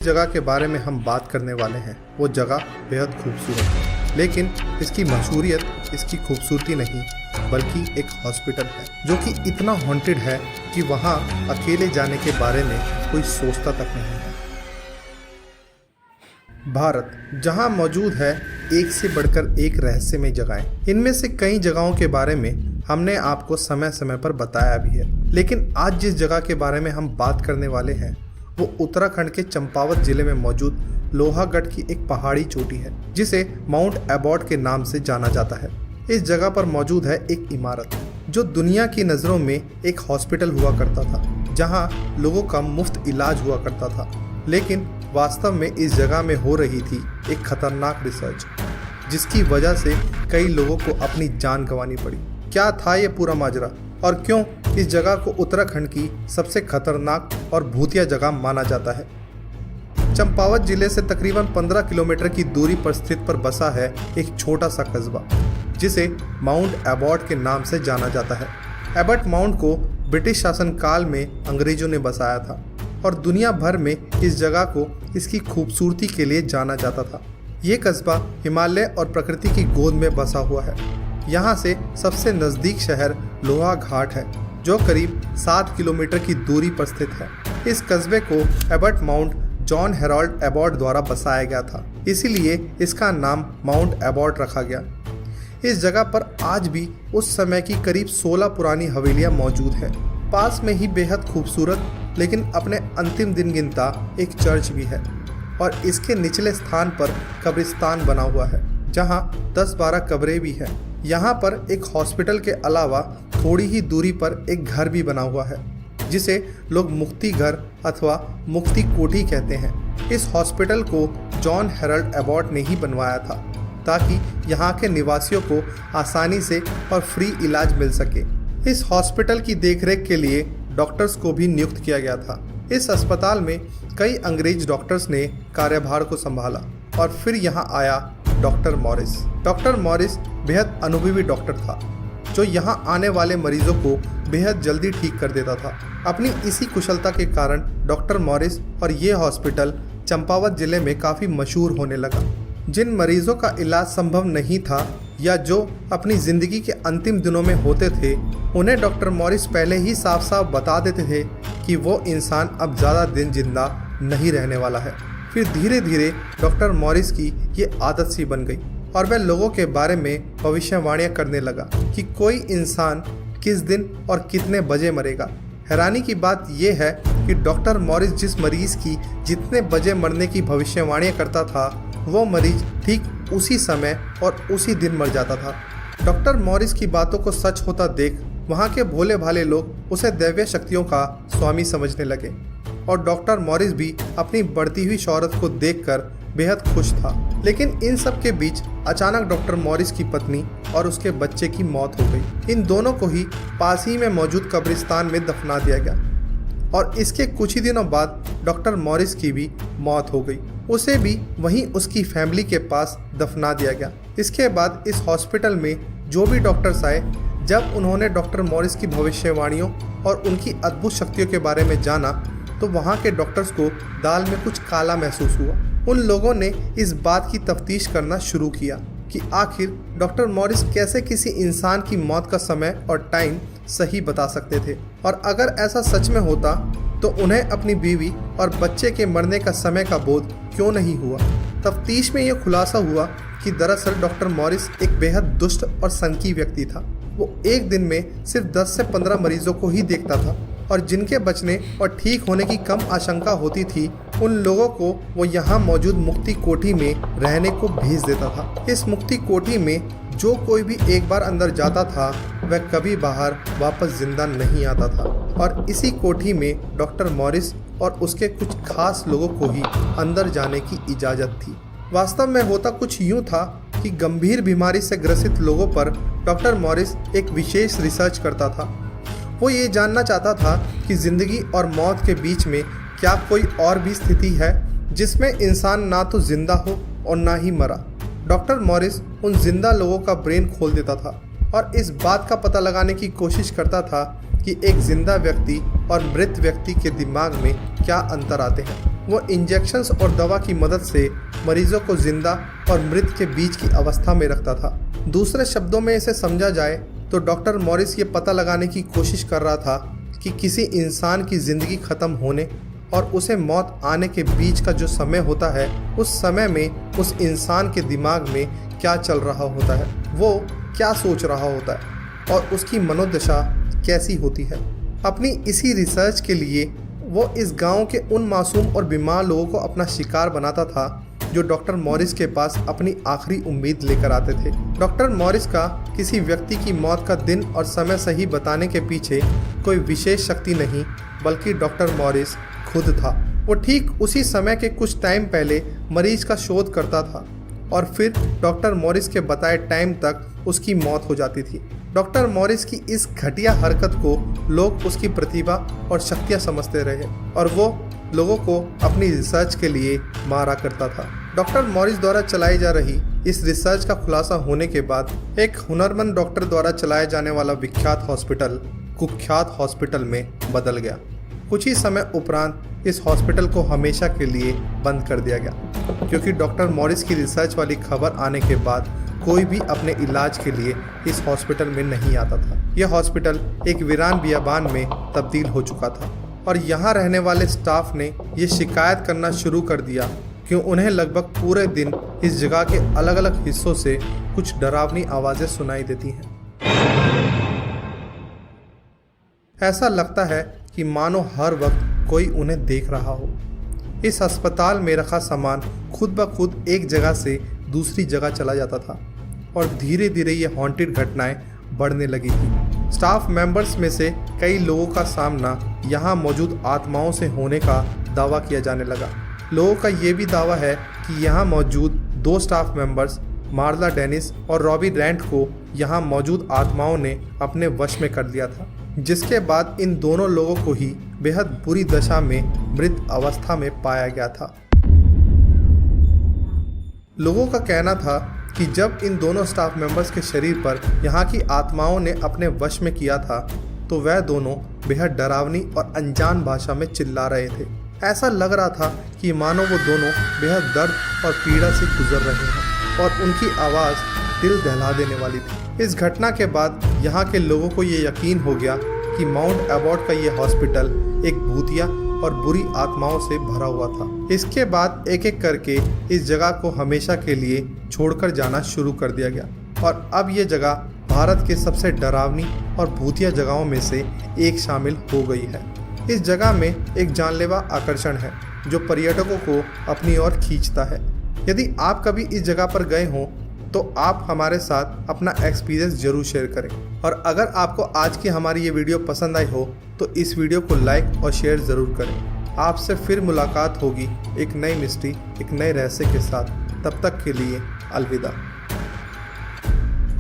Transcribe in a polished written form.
जगह के बारे में हम बात करने वाले हैं वो जगह बेहद खूबसूरत है, लेकिन इसकी मशहूरियत इसकी खूबसूरती नहीं बल्कि एक हॉस्पिटल है जो कि इतना हॉन्टेड है कि वहाँ अकेले जाने के बारे में कोई सोचता तक नहीं है। भारत जहाँ मौजूद है एक से बढ़कर एक रहस्यमय जगहें। इनमें से कई जगहों के बारे में हमने आपको समय समय पर बताया भी है, लेकिन आज जिस जगह के बारे में हम बात करने वाले हैं वो उत्तराखंड के चंपावत जिले में मौजूद लोहागढ़ की एक पहाड़ी चोटी है जिसे माउंट एबॉट के नाम से जाना जाता है। इस जगह पर मौजूद है एक इमारत जो दुनिया की नज़रों में एक हॉस्पिटल हुआ करता था, जहां लोगों का मुफ्त इलाज हुआ करता था, लेकिन वास्तव में इस जगह में हो रही थी एक खतरनाक रिसर्च जिसकी वजह से कई लोगों को अपनी जान गंवानी पड़ी। क्या था ये पूरा माजरा और क्यों इस जगह को उत्तराखंड की सबसे खतरनाक और भूतिया जगह माना जाता है? चंपावत जिले से तकरीबन 15 किलोमीटर की दूरी पर स्थित पर बसा है एक छोटा सा कस्बा जिसे माउंट एबॉट के नाम से जाना जाता है। एबॉट माउंट को ब्रिटिश शासनकाल में अंग्रेजों ने बसाया था और दुनिया भर में इस जगह को इसकी खूबसूरती के लिए जाना जाता था। ये कस्बा हिमालय और प्रकृति की गोद में बसा हुआ है। यहाँ से सबसे नज़दीक शहर लोहाघाट है जो करीब 7 किलोमीटर की दूरी पर स्थित है। इस कस्बे को Abbott mount John Herald Abbott द्वारा बसाया गया था, इसीलिए इसका नाम माउंट एबॉट रखा गया। इस जगह पर आज भी उस समय की करीब 16 पुरानी हवेलियां मौजूद है। पास में ही बेहद खूबसूरत लेकिन अपने अंतिम दिन गिनता एक चर्च भी है और इसके निचले स्थान पर कब्रिस्तान बना हुआ है जहां 10-12 कब्रें भी हैं। यहाँ पर एक हॉस्पिटल के अलावा थोड़ी ही दूरी पर एक घर भी बना हुआ है जिसे लोग मुक्ति घर अथवा मुक्ति कोठी कहते हैं। इस हॉस्पिटल को जॉन हेराल्ड एबॉट ने ही बनवाया था ताकि यहाँ के निवासियों को आसानी से और फ्री इलाज मिल सके। इस हॉस्पिटल की देखरेख के लिए डॉक्टर्स को भी नियुक्त किया गया था। इस अस्पताल में कई अंग्रेज डॉक्टर्स ने कार्यभार को संभाला और फिर यहाँ आया डॉक्टर मॉरिस। डॉक्टर मॉरिस बेहद अनुभवी डॉक्टर था जो यहाँ आने वाले मरीजों को बेहद जल्दी ठीक कर देता था। अपनी इसी कुशलता के कारण डॉक्टर मॉरिस और ये हॉस्पिटल चंपावत जिले में काफ़ी मशहूर होने लगा। जिन मरीजों का इलाज संभव नहीं था या जो अपनी ज़िंदगी के अंतिम दिनों में होते थे, उन्हें डॉक्टर मॉरिस पहले ही साफ साफ बता देते थे कि वो इंसान अब ज़्यादा दिन जिंदा नहीं रहने वाला है। फिर धीरे धीरे डॉक्टर मॉरिस की ये आदत सी बन गई और वह लोगों के बारे में भविष्यवाणियां करने लगा कि कोई इंसान किस दिन और कितने बजे मरेगा। हैरानी की बात यह है कि डॉक्टर मॉरिस जिस मरीज की जितने बजे मरने की भविष्यवाणियां करता था वो मरीज ठीक उसी समय और उसी दिन मर जाता था। डॉक्टर मॉरिस की बातों को सच होता देख वहाँ के भोले भाले लोग उसे दैवीय शक्तियों का स्वामी समझने लगे और डॉक्टर मॉरिस भी अपनी बढ़ती हुई शोहरत को देखकर बेहद खुश था। लेकिन इन सब के बीच अचानक डॉक्टर मॉरिस की पत्नी और उसके बच्चे की मौत हो गई। इन दोनों को ही पास ही में मौजूद कब्रिस्तान में दफना दिया गया और इसके कुछ ही दिनों बाद डॉक्टर मॉरिस की भी मौत हो गई। उसे भी वहीं उसकी फैमिली के पास दफना दिया गया। इसके बाद इस हॉस्पिटल में जो भी डॉक्टर्स आए, जब उन्होंने डॉक्टर मॉरिस की भविष्यवाणियों और उनकी अद्भुत शक्तियों के बारे में जाना तो वहाँ के डॉक्टर्स को दाल में कुछ काला महसूस हुआ। उन लोगों ने इस बात की तफ्तीश करना शुरू किया कि आखिर डॉक्टर मॉरिस कैसे किसी इंसान की मौत का समय और टाइम सही बता सकते थे और अगर ऐसा सच में होता तो उन्हें अपनी बीवी और बच्चे के मरने का समय का बोध क्यों नहीं हुआ। तफ्तीश में यह खुलासा हुआ कि दरअसल डॉक्टर मॉरिस एक बेहद दुष्ट और सनकी व्यक्ति था। वो एक दिन में सिर्फ 10 से 15 मरीजों को ही देखता था और जिनके बचने और ठीक होने की कम आशंका होती थी उन लोगों को वो यहाँ मौजूद मुक्ति कोठी में रहने को भेज देता था। इस मुक्ति कोठी में जो कोई भी एक बार अंदर जाता था वह कभी बाहर वापस जिंदा नहीं आता था और इसी कोठी में डॉक्टर मॉरिस और उसके कुछ खास लोगों को ही अंदर जाने की इजाज़त थी। वास्तव में होता कुछ यूँ था कि गंभीर बीमारी से ग्रसित लोगों पर डॉक्टर मॉरिस एक विशेष रिसर्च करता था। वो ये जानना चाहता था कि ज़िंदगी और मौत के बीच में क्या कोई और भी स्थिति है जिसमें इंसान ना तो जिंदा हो और ना ही मरा। डॉक्टर मॉरिस उन जिंदा लोगों का ब्रेन खोल देता था और इस बात का पता लगाने की कोशिश करता था कि एक जिंदा व्यक्ति और मृत व्यक्ति के दिमाग में क्या अंतर आते हैं। वो इंजेक्शंस और दवा की मदद से मरीजों को जिंदा और मृत के बीच की अवस्था में रखता था। दूसरे शब्दों में इसे समझा जाए तो डॉक्टर मॉरिस ये पता लगाने की कोशिश कर रहा था कि किसी इंसान की ज़िंदगी ख़त्म होने और उसे मौत आने के बीच का जो समय होता है, उस समय में उस इंसान के दिमाग में क्या चल रहा होता है, वो क्या सोच रहा होता है और उसकी मनोदशा कैसी होती है। अपनी इसी रिसर्च के लिए वो इस गांव के उन मासूम और बीमार लोगों को अपना शिकार बनाता था जो डॉक्टर मॉरिस के पास अपनी आखिरी उम्मीद लेकर आते थे। डॉक्टर मॉरिस का किसी व्यक्ति की मौत का दिन और समय सही बताने के पीछे कोई विशेष शक्ति नहीं, बल्कि डॉक्टर मॉरिस खुद था। वो ठीक उसी समय के कुछ टाइम पहले मरीज का शोध करता था और फिर डॉक्टर मॉरिस के बताए टाइम तक उसकी मौत हो जाती थी। डॉक्टर मॉरिस की इस घटिया हरकत को लोग उसकी प्रतिभा और शक्तियाँ समझते रहे और वो लोगों को अपनी रिसर्च के लिए मारा करता था। डॉक्टर मॉरिस द्वारा चलाई जा रही इस रिसर्च का खुलासा होने के बाद एक हुनरमंद डॉक्टर द्वारा चलाया जाने वाला विख्यात हॉस्पिटल कुख्यात हॉस्पिटल में बदल गया। कुछ ही समय उपरांत इस हॉस्पिटल को हमेशा के लिए बंद कर दिया गया, क्योंकि डॉक्टर मॉरिस की रिसर्च वाली खबर आने के बाद कोई भी अपने इलाज के लिए इस हॉस्पिटल में नहीं आता था। यह हॉस्पिटल एक वीरान बियाबान में तब्दील हो चुका था और यहाँ रहने वाले स्टाफ ने ये शिकायत करना शुरू कर दिया कि उन्हें लगभग पूरे दिन इस जगह के अलग अलग हिस्सों से कुछ डरावनी आवाज़ें सुनाई देती हैं। ऐसा लगता है कि मानो हर वक्त कोई उन्हें देख रहा हो। इस अस्पताल में रखा सामान खुद ब खुद एक जगह से दूसरी जगह चला जाता था और धीरे धीरे ये हॉन्टेड घटनाएं बढ़ने लगी थी। स्टाफ मेंबर्स में से कई लोगों का सामना यहाँ मौजूद आत्माओं से होने का दावा किया जाने लगा। लोगों का ये भी दावा है कि यहाँ मौजूद 2 स्टाफ मेंबर्स मार्ला डेनिस और रॉबी रैंट को यहाँ मौजूद आत्माओं ने अपने वश में कर लिया था, जिसके बाद इन दोनों लोगों को ही बेहद बुरी दशा में मृत अवस्था में पाया गया था। लोगों का कहना था कि जब इन दोनों स्टाफ मेंबर्स के शरीर पर यहाँ की आत्माओं ने अपने वश में किया था तो वह दोनों बेहद डरावनी और अनजान भाषा में चिल्ला रहे थे। ऐसा लग रहा था कि मानो वो दोनों बेहद दर्द और पीड़ा से गुजर रहे हैं और उनकी आवाज़ दिल दहला देने वाली थी। इस घटना के बाद यहाँ के लोगों को ये यकीन हो गया कि माउंट एबॉट का ये हॉस्पिटल एक भूतिया और बुरी आत्माओं से भरा हुआ था। इसके बाद एक एक करके इस जगह को हमेशा के लिए छोड़कर जाना शुरू कर दिया गया और अब ये जगह भारत के सबसे डरावनी और भूतिया जगहों में से एक शामिल हो गई है। इस जगह में एक जानलेवा आकर्षण है जो पर्यटकों को अपनी ओर खींचता है। यदि आप कभी इस जगह पर गए हों तो आप हमारे साथ अपना एक्सपीरियंस जरूर शेयर करें और अगर आपको आज की हमारी ये वीडियो पसंद आई हो तो इस वीडियो को लाइक और शेयर ज़रूर करें। आपसे फिर मुलाकात होगी एक नई मिस्ट्री, एक नए रहस्य के साथ। तब तक के लिए अलविदा।